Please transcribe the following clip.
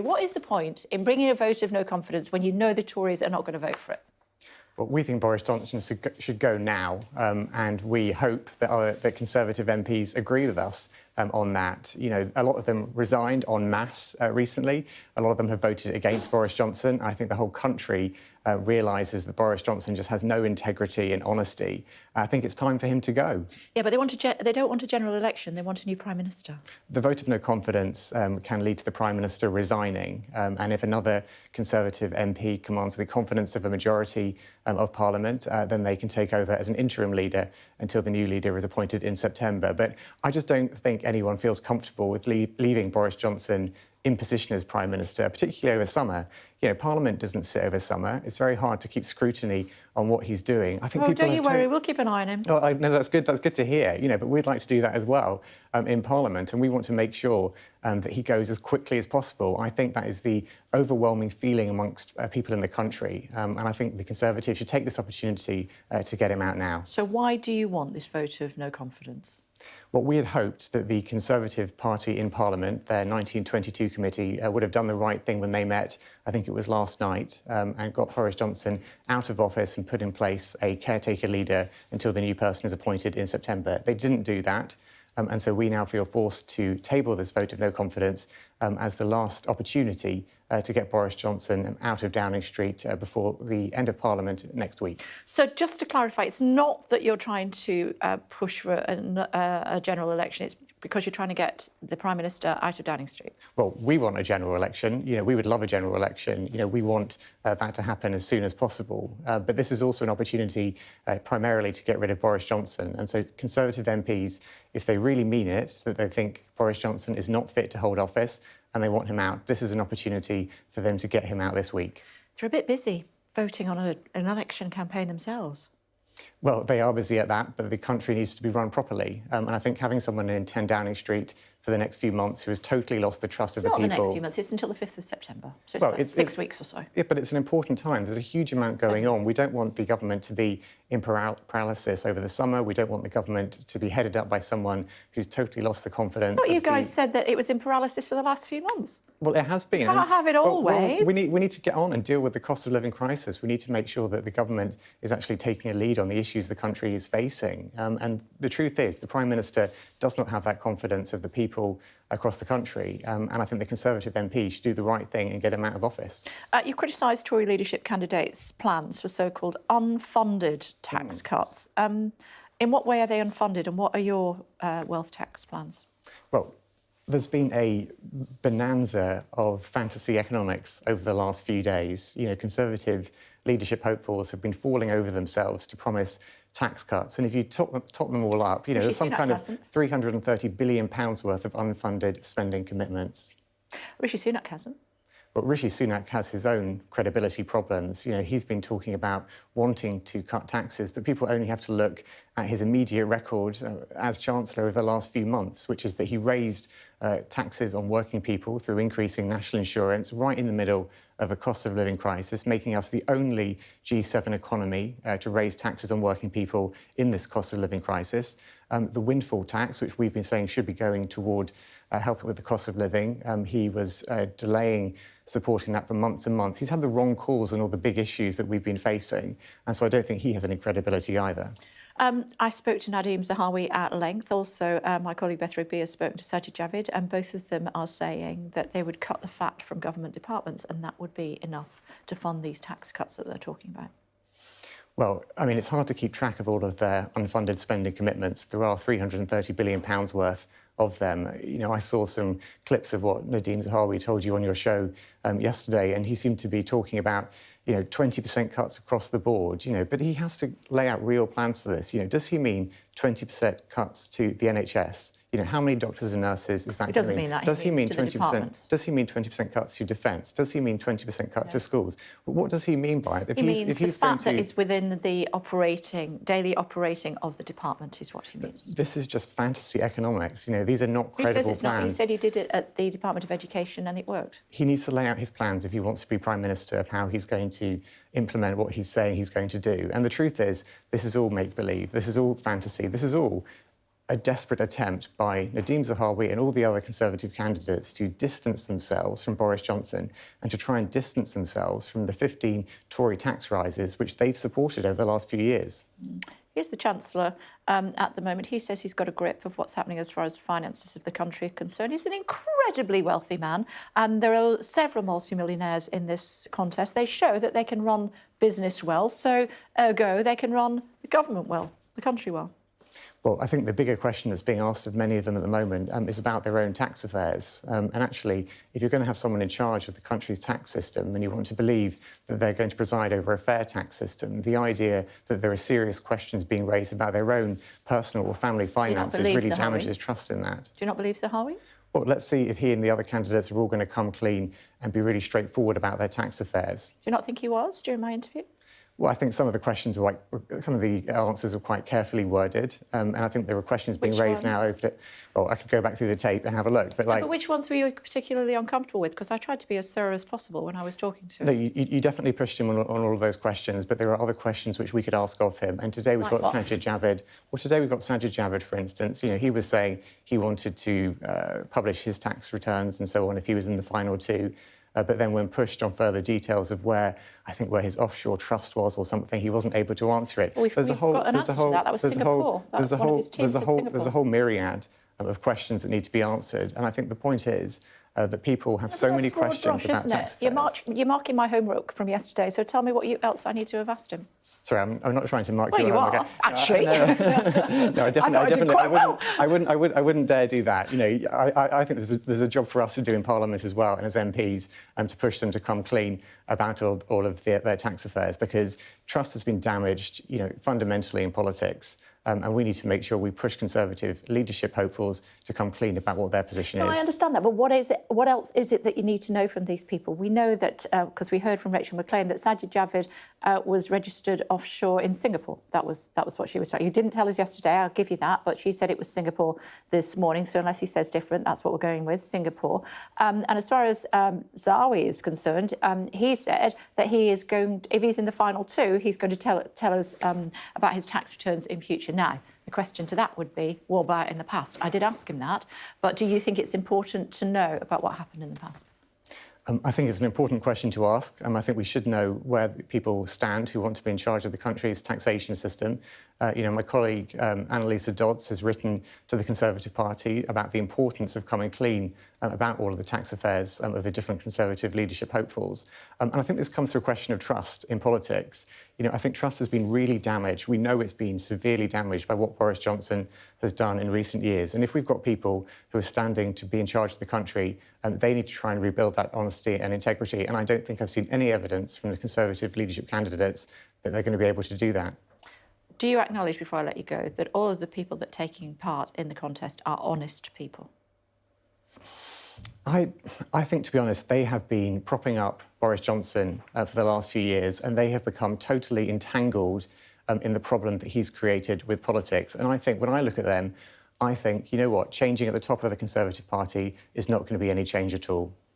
What is the point in bringing a vote of no confidence when you know the Tories are not going to vote for it? Well, we think Boris Johnson should go now, and we hope that Conservative MPs agree with us on that. You know, a lot of them resigned en masse recently. A lot of them have voted against Boris Johnson. I think the whole country realises that Boris Johnson just has no integrity and honesty. I think it's time for him to go. Yeah, but they don't want a general election. They want a new Prime Minister. The vote of no confidence can lead to the Prime Minister resigning. And if another Conservative MP commands the confidence of a majority of Parliament, then they can take over as an interim leader until the new leader is appointed in September. But I just don't think anyone feels comfortable with leaving Boris Johnson in position as Prime Minister, particularly over summer. You know, Parliament doesn't sit over summer. It's very hard to keep scrutiny on what he's doing. I think oh, don't you worry, we'll keep an eye on him. Oh, no, that's good. That's good to hear. You know, but we'd like to do that as well in Parliament, and we want to make sure that he goes as quickly as possible. I think that is the overwhelming feeling amongst people in the country, and I think the Conservatives should take this opportunity to get him out now. So why do you want this vote of no confidence? Well, we had hoped that the Conservative Party in Parliament, their 1922 committee, would have done the right thing when they met, I think it was last night, and got Boris Johnson out of office and put in place a caretaker leader until the new person is appointed in September. They didn't do that. And so we now feel forced to table this vote of no confidence as the last opportunity to get Boris Johnson out of Downing Street before the end of Parliament next week. So just to clarify, it's not that you're trying to push for a general election, it's because you're trying to get the Prime Minister out of Downing Street? Well, we want a general election. You know, we would love a general election. You know, we want that to happen as soon as possible. But this is also an opportunity primarily to get rid of Boris Johnson. And so Conservative MPs, if they really mean it, that they think Boris Johnson is not fit to hold office and they want him out, this is an opportunity for them to get him out this week. They're a bit busy voting on an election campaign themselves. Well, they are busy at that, but the country needs to be run properly. And I think having someone in 10 Downing Street for the next few months who has totally lost the trust of the people... It's not the next few months, it's until the 5th of September. So it's about 6 weeks or so. Yeah, but it's an important time. There's a huge amount going on. We don't want the government to be in paralysis over the summer. We don't want the government to be headed up by someone who's totally lost the confidence. But you guys said that it was in paralysis for the last few months. Well, it has been. Can't have it always. Well, we need to get on and deal with the cost of living crisis. We need to make sure that the government is actually taking a lead on the issues the country is facing. And the truth is, the Prime Minister does not have that confidence of the people across the country. And I think the Conservative MP should do the right thing and get him out of office. You criticised Tory leadership candidates' plans for so-called unfunded tax cuts. In what way are they unfunded, and what are your wealth tax plans? Well, there's been a bonanza of fantasy economics over the last few days. You know, Conservative leadership hopefuls have been falling over themselves to promise tax cuts. And if you top them all up, you know, there's some kind of £330 billion worth of unfunded spending commitments. Rishi Sunak hasn't. But Rishi Sunak has his own credibility problems. You know, he's been talking about wanting to cut taxes, but people only have to look at his immediate record as Chancellor over the last few months, which is that he raised taxes on working people through increasing national insurance right in the middle of a cost of living crisis, making us the only G7 economy to raise taxes on working people in this cost of living crisis. The windfall tax, which we've been saying should be going toward helping with the cost of living, he was delaying supporting that for months and months. He's had the wrong calls on all the big issues that we've been facing, and so I don't think he has any credibility either. I spoke to Nadeem Zahawi at length. Also, my colleague Beth Rigby has spoken to Sajid Javid, and both of them are saying that they would cut the fat from government departments, and that would be enough to fund these tax cuts that they're talking about. Well, I mean, it's hard to keep track of all of their unfunded spending commitments. There are £330 billion worth of them. You know, I saw some clips of what Nadeem Zahawi told you on your show yesterday, and he seemed to be talking about, you know, 20% cuts across the board, you know, but he has to lay out real plans for this. You know, does he mean 20% cuts to the NHS? You know, how many doctors and nurses is that? It doesn't mean that. Does he mean 20%? Does he mean 20% cuts to defence? Does he mean 20% cut to schools? But what does he mean by it? He means the fat that is within the daily operating of the department is what he means. This is just fantasy economics. You know, these are not credible plans. Not. He said he did it at the Department of Education and it worked. He needs to lay out his plans if he wants to be Prime Minister of how he's going to implement what he's saying he's going to do. And the truth is, this is all make-believe. This is all fantasy. This is all a desperate attempt by Nadhim Zahawi and all the other Conservative candidates to distance themselves from Boris Johnson and to try and distance themselves from the 15 Tory tax rises which they've supported over the last few years. Here's the Chancellor at the moment. He says he's got a grip of what's happening as far as the finances of the country are concerned. He's an incredibly wealthy man, and there are several multimillionaires in this contest. They show that they can run business well, so ergo they can run the government well, the country well. Well, I think the bigger question that's being asked of many of them at the moment is about their own tax affairs. And actually, if you're going to have someone in charge of the country's tax system and you want to believe that they're going to preside over a fair tax system, the idea that there are serious questions being raised about their own personal or family finances really damages trust in that. Do you not believe Zahawi? Well, let's see if he and the other candidates are all going to come clean and be really straightforward about their tax affairs. Do you not think he was during my interview? Well, I think some of the questions were some of the answers were quite carefully worded, and I think there were questions being raised now over it. Well, I could go back through the tape and have a look, but but which ones were you particularly uncomfortable with? Because I tried to be as thorough as possible when I was talking to him. No, you definitely pushed him on all of those questions, but there are other questions which we could ask of him. And today we've got Sajid Javid. Well, today we've got Sajid Javid, for instance. You know, he was saying he wanted to publish his tax returns and so on if he was in the final two. But then when pushed on further details of where his offshore trust was or something, he wasn't able to answer it. Well, there's a whole myriad of questions that need to be answered. And I think the point is that people have so many questions about tax affairs. You're marking my homework from yesterday, so tell me what else I need to have asked him. Sorry, I'm not trying to mark your homework. Well, you are, actually. I wouldn't dare do that. You know, I think there's a job for us to do in Parliament as well, and as MPs, to push them to come clean about all of their tax affairs, because trust has been damaged, you know, fundamentally in politics. And we need to make sure we push Conservative leadership hopefuls to come clean about what their position is. I understand that, but what else is it that you need to know from these people? We know that, because we heard from Rachel McLean, that Sajid Javid was registered offshore in Singapore. That was what she was telling you. Didn't tell us yesterday, I'll give you that, but she said it was Singapore this morning, so unless he says different, that's what we're going with, Singapore. And as far as Zahawi is concerned, he said that he is going, if he's in the final two, he's going to tell us about his tax returns in future. Now, the question to that would be, what about in the past? I did ask him that, but do you think it's important to know about what happened in the past? I think it's an important question to ask. I think we should know where people stand who want to be in charge of the country's taxation system. You know, my colleague Annalisa Dodds has written to the Conservative Party about the importance of coming clean about all of the tax affairs of the different Conservative leadership hopefuls. And I think this comes to a question of trust in politics. You know, I think trust has been really damaged. We know it's been severely damaged by what Boris Johnson has done in recent years. And if we've got people who are standing to be in charge of the country, they need to try and rebuild that honesty and integrity. And I don't think I've seen any evidence from the Conservative leadership candidates that they're going to be able to do that. Do you acknowledge, before I let you go, that all of the people that are taking part in the contest are honest people? I think, to be honest, they have been propping up Boris Johnson for the last few years, and they have become totally entangled in the problem that he's created with politics. And I think, when I look at them, I think, you know what, changing at the top of the Conservative Party is not going to be any change at all.